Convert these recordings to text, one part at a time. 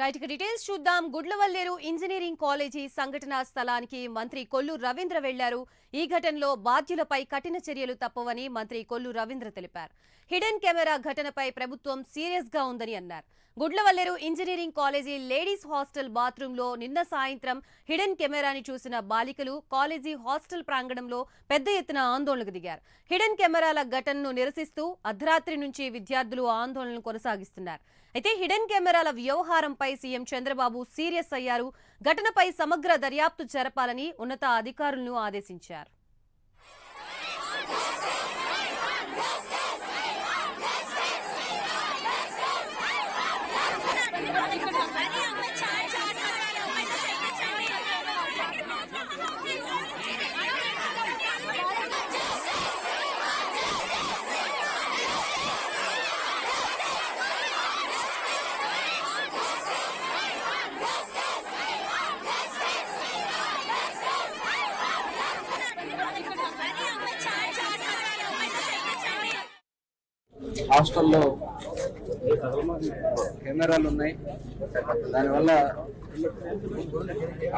Right details చూద్దాం. Gudlavalleru engineering college సంఘటనా స్థలానికి మంత్రి కొల్లు రవీంద్ర వెళ్లారు. ఈ ఘటనలో బాధ్యులపై కఠిన చర్యలు తప్పవని మంత్రి కొల్లు రవీంద్ర తెలిపారు. హిడెన్ కెమెరా ఘటనపై ప్రభుత్వం సీరియస్ గా ఉందని అన్నారు. Gudlavalleru engineering college ladies hostel bathroom లో నిన్న సాయంత్రం హిడెన్ కెమెరాని చూసిన బాలికలు కాలేజీ హాస్టల్ ప్రాంగణంలో పెద్ద ఎత్తున ఆందోళనకు దిగారు. హిడెన్ కెమెరాల ఘటనను నిరసిస్తూ అర్ధరాత్రి నుంచి విద్యార్థులు ఆందోళనలు కొనసాగిస్తున్నారు. అయితే హిడెన్ కెమెరాల వ్యవహారంపై సీఎం చంద్రబాబు సీరియస్ అయ్యారు. ఘటనపై సమగ్ర దర్యాప్తు జరపాలని ఉన్నత అధికారులను ఆదేశించారు. హాస్టల్లో కెమెరాలు ఉన్నాయి. దానివల్ల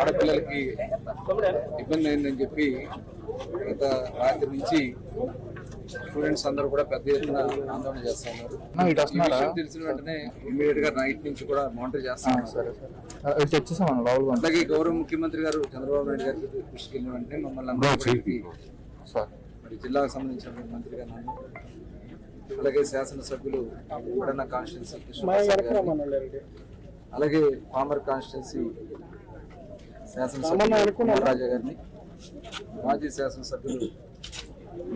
ఆడపిల్లలకి ఇబ్బంది అయిందని చెప్పి గత రాత్రి నుంచి స్టూడెంట్స్ అందరూ కూడా పెద్ద ఎత్తున ఆందోళన చేస్తున్నారు. తెలిసిన వెంటనే ఇమీడియట్ గా నైట్ నుంచి కూడా మానిటర్ చేస్తున్నారు. అలాగే గౌరవ ముఖ్యమంత్రి గారు చంద్రబాబు నాయుడు గారి దృష్టికి వెళ్ళిన వెంటనే మమ్మల్ని మరి జిల్లాకు సంబంధించిన మంత్రి గారు, అలాగే శాసనసభ్యులు ఉడన కాన్స్టిట్యున్సీ, అలాగే పామర్ కాన్స్టిట్యున్సీ శాసనసభ్యులు రాజా గారిని, మాజీ శాసనసభ్యులు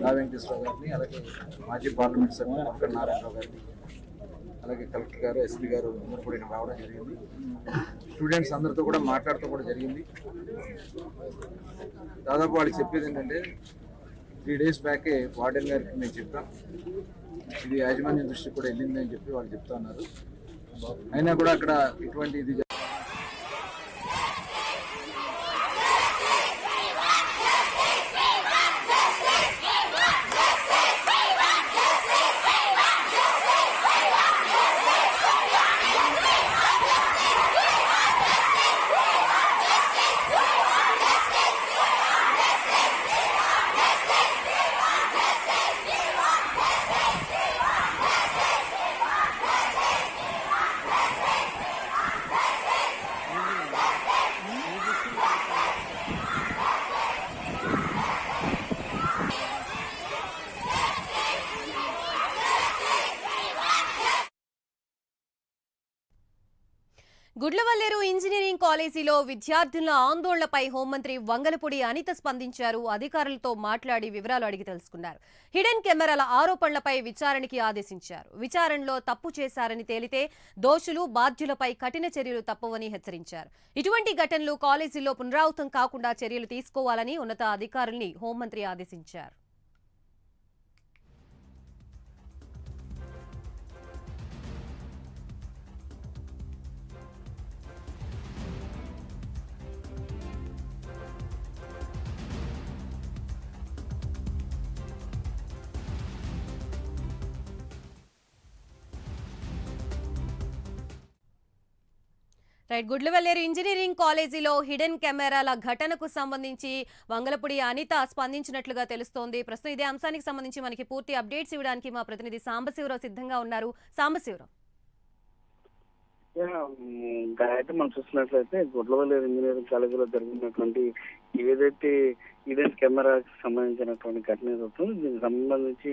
రా వెంకటేశ్వర గారిని, అలాగే మాజీ పార్లమెంట్ సభ్యులు వెంకట నారాయణరావు గారిని, అలాగే కలెక్టర్ గారు, ఎస్పీ గారు అందరూ కూడా ఇక్కడ రావడం జరిగింది. స్టూడెంట్స్ అందరితో కూడా మాట్లాడటం కూడా జరిగింది. దాదాపు వాళ్ళకి చెప్పేది ఏంటంటే 3 days బ్యాకే వార్డెన్ గారికి మేము చెప్పాం, ఇది యాజమాన్యం దృష్టికి కూడా వెళ్ళింది అని చెప్పి వాళ్ళు చెప్తా ఉన్నారు. అయినా కూడా అక్కడ ఇటువంటి ఇది గుడ్లవల్లేరు ఇంజనీరింగ్ కాలేజీలో విద్యార్థుల ఆందోళనపై హోంమంత్రి వంగలపూడి అనిత స్పందించారు. అధికారులతో మాట్లాడి వివరాలు అడిగి తెలుసుకున్నారు. హిడెన్ కెమెరాల ఆరోపణలపై విచారణకి ఆదేశించారు. విచారణలో తప్పు చేశారని తేలితే దోషులు బాధ్యులపై కఠిన చర్యలు తప్పవని హెచ్చరించారు. ఇటువంటి ఘటనలు కాలేజీల్లో పునరావృతం కాకుండా చర్యలు తీసుకోవాలని ఉన్నత అధికారుల్ని హోంమంత్రి ఆదేశించారు. గుడ్లవల్లేరు ఇంజనీరింగ్ కాలేజీలో హిడెన్ కెమెరాల ఘటనకు సంబంధించి వంగలపూడి అనిత స్పందించినట్లుగా తెలుస్తోంది. ప్రస్తుతం ఇదే అంశానికి సంబంధించి మనకి పూర్తి అప్డేట్స్ ఇవ్వడానికి మా ప్రతినిధి సాంబశివరావు సిద్ధంగా ఉన్నారు. సాంబశివరావు, అయితే మనం చూసినట్లయితే గుడ్లవల్లేరు ఇంజనీరింగ్ కాలేజీలో జరిగినటువంటి ఏదైతే ఈడెన్ కెమెరాకి సంబంధించినటువంటి ఘటన జరుగుతుంది, దీనికి సంబంధించి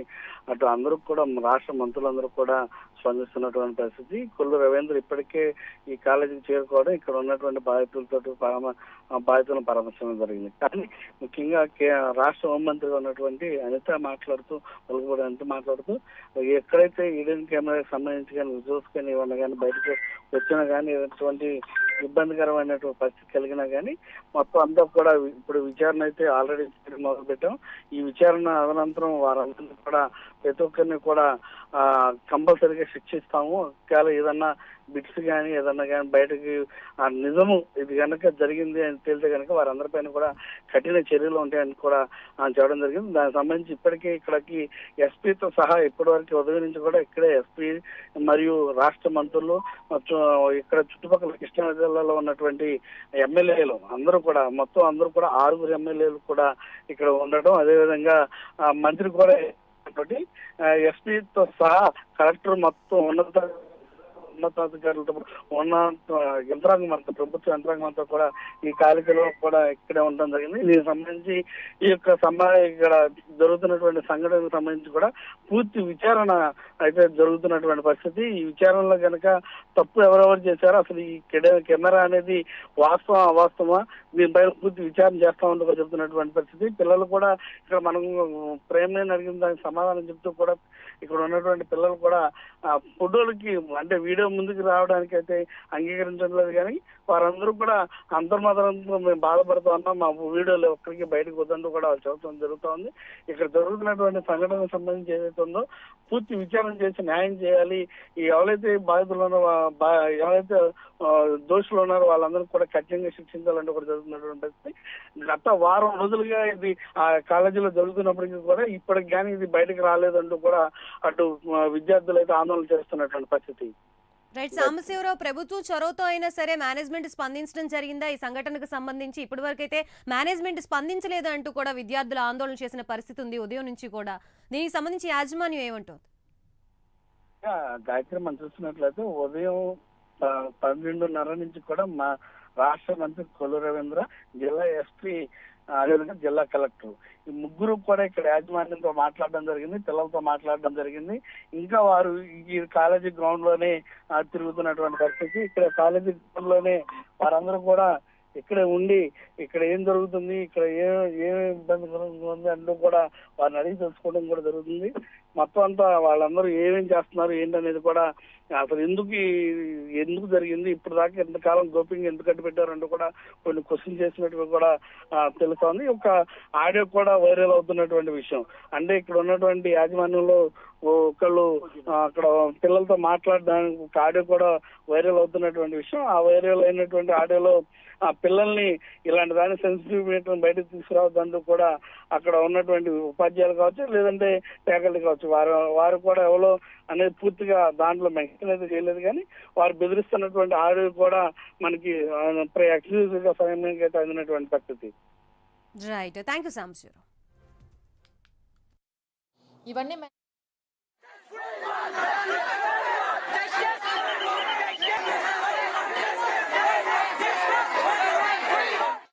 అటు అందరూ కూడా రాష్ట్ర మంత్రులందరూ కూడా స్పందిస్తున్నటువంటి పరిస్థితి. కొల్లు రవీంద్ర ఇప్పటికే ఈ కాలేజీకి చేరుకోవడం, ఇక్కడ ఉన్నటువంటి బాధితులను పరామర్శించడం జరిగింది. కానీ ముఖ్యంగా రాష్ట్ర హోంమంత్రిగా ఉన్నటువంటి అనిత మాట్లాడుతూ ఎక్కడైతే ఈడెన్ కెమెరాకి సంబంధించి కానీ విజువల్స్ కానీ ఏమన్నా కానీ బయటకు వచ్చినా కానీ ఎటువంటి ఇబ్బందికరమైనటువంటి పరిస్థితి కలిగినా కానీ మొత్తం అంతా కూడా ఇప్పుడు విచారణ అయితే ఆల్రెడీ మొదలు పెట్టాం. ఈ విచారణ అనంతరం వారందరినీ కూడా ప్రతి ఒక్కరిని కూడా కంపల్సరీగా శిక్షిస్తాము. ఒకవేళ ఏదన్నా బిట్స్ కానీ ఏదన్నా కానీ బయటకి ఆ నిజము ఇది కనుక జరిగింది అని తేలితే కనుక వారందరిపైన కూడా కఠిన చర్యలు ఉంటాయని కూడా చెప్పడం జరిగింది. దానికి సంబంధించి ఇప్పటికే ఇక్కడికి ఎస్పీతో సహా ఇప్పటి ఉదయం నుంచి కూడా ఇక్కడే ఎస్పీ మరియు రాష్ట్ర మంత్రులు ఇక్కడ చుట్టుపక్కల కృష్ణా జిల్లాలో ఉన్నటువంటి ఎమ్మెల్యేలు అందరూ కూడా మొత్తం అందరూ కూడా 6 ఎమ్మెల్యేలు కూడా ఇక్కడ ఉండటం, అదేవిధంగా మంత్రి కూడా ఎస్పీతో సహా కలెక్టర్ మొత్తం ఉన్నతాధికారులతో ఉన్న యంత్రాంగం అంతా ప్రభుత్వ యంత్రాంగం అంతా కూడా ఈ కాలికలో కూడా ఇక్కడే ఉండడం జరిగింది. దీనికి సంబంధించి ఈ యొక్క ఇక్కడ జరుగుతున్నటువంటి సంఘటనకు సంబంధించి కూడా పూర్తి విచారణ అయితే జరుగుతున్నటువంటి పరిస్థితి. ఈ విచారణలో కనుక తప్పు ఎవరెవరు చేశారో, అసలు ఈ కెమెరా అనేది వాస్తవం అవాస్తవమా, దీనిపైన పూర్తి విచారణ చేస్తామని చెప్తున్నటువంటి పరిస్థితి. పిల్లలు కూడా ఇక్కడ మనం ప్రేమని అడిగిన దానికి సమాధానం చెప్తూ కూడా ఇక్కడ ఉన్నటువంటి పిల్లలు కూడా ఫోటోలకి అంటే వీడియో ముందుకు రావడానికి అయితే అంగీకరించడం లేదు. కానీ వారందరూ కూడా అంతర్మాత్రంతో మేము బాధపడుతూ ఉన్నాం, మా వీడియోలు ఒక్కరికి బయటకు వద్దంటూ కూడా వాళ్ళు చెప్పడం జరుగుతూ ఉంది. ఇక్కడ జరుగుతున్నటువంటి సంఘటనకు సంబంధించి ఏదైతే ఉందో పూర్తి విచారణ చేసి న్యాయం చేయాలి. ఈ ఎవరైతే బాధితులు ఉన్నారో ఎవరైతే దోషులు ఉన్నారో వాళ్ళందరూ కూడా కఠినంగా శిక్షించాలంటూ కూడా జరుగుతున్నటువంటి పరిస్థితి. గత వారం రోజులుగా ఇది ఆ కాలేజీలో జరుగుతున్నప్పటికీ కూడా ఇప్పటికి కానీ ఇది బయటకు రాలేదంటూ కూడా అటు విద్యార్థులు అయితే ఆందోళన చేస్తున్నటువంటి పరిస్థితి. రైట్ సాంబశివరావు, ప్రభుత్వ చొరవతో అయినా సరే మేనేజ్మెంట్ స్పందించడం జరిగిందా ఈ సంఘటనకు సంబంధించి? ఇప్పటి వరకు అయితే మేనేజ్మెంట్ స్పందించలేదు అంటూ కూడా విద్యార్థులు ఆందోళన చేసిన పరిస్థితి ఉంది ఉదయం నుంచి కూడా. దీనికి సంబంధించి యాజమాన్యం ఏమంటుంది? గాయత్రి మనం చూస్తున్నట్లయితే ఉదయం 12:30 నుంచి కూడా మా రాష్ట్ర మంత్రి కొల్లు రవీంద్ర, జిల్లా ఎస్పీ, అదేవిధంగా జిల్లా కలెక్టర్ ఈ ముగ్గురు కూడా ఇక్కడ యాజమాన్యంతో మాట్లాడడం జరిగింది, పిల్లలతో మాట్లాడడం జరిగింది. ఇంకా వారు ఈ కాలేజీ గ్రౌండ్ లోనే తిరుగుతున్నటువంటి పరిస్థితి. ఇక్కడ కాలేజీ గ్రౌండ్ లోనే వారందరూ కూడా ఇక్కడే ఉండి ఇక్కడ ఏం జరుగుతుంది, ఇక్కడ ఏం ఇబ్బంది కలుగుతుంది అంటూ కూడా వారిని అడిగి తెలుసుకోవడం కూడా జరుగుతుంది. మొత్తం అంతా వాళ్ళందరూ ఏమేం చేస్తున్నారు ఏంటనేది కూడా అసలు ఎందుకు జరిగింది, ఇప్పుడు దాకా ఎంతకాలం గోప్యంగా ఎందుకు కట్టి పెట్టారంటూ కూడా కొన్ని క్వశ్చన్ చేసినట్టుగా కూడా తెలుస్తోంది. ఒక ఆడియో కూడా వైరల్ అవుతున్నటువంటి విషయం. అంటే ఇక్కడ ఉన్నటువంటి యాజమాన్యంలో ఒకళ్ళు అక్కడ పిల్లలతో మాట్లాడడానికి ఒక ఆడియో కూడా వైరల్ అవుతున్నటువంటి విషయం. ఆ వైరల్ అయినటువంటి ఆడియోలో ఆ పిల్లల్ని ఇలాంటి దాని సెన్సిటివ్ మీటర్ బయటకు తీసుకురావద్దంటూ కూడా అక్కడ ఉన్నటువంటి ఉపాధ్యాయులు కావచ్చు, లేదంటే ఫ్యాకల్టీ కావచ్చు, వారు కూడా ఎవరో అనేది పూర్తిగా దాంట్లో మెన్షన్ అయితే చేయలేదు. కానీ వారు బెదిరిస్తున్నటువంటి ఆడియో కూడా మనకి ఎక్స్క్లూజివ్ గా సమయానికి అయితే అందినటువంటి పరిస్థితి. Right, thank you Sambasivarao. ఇవన్నీ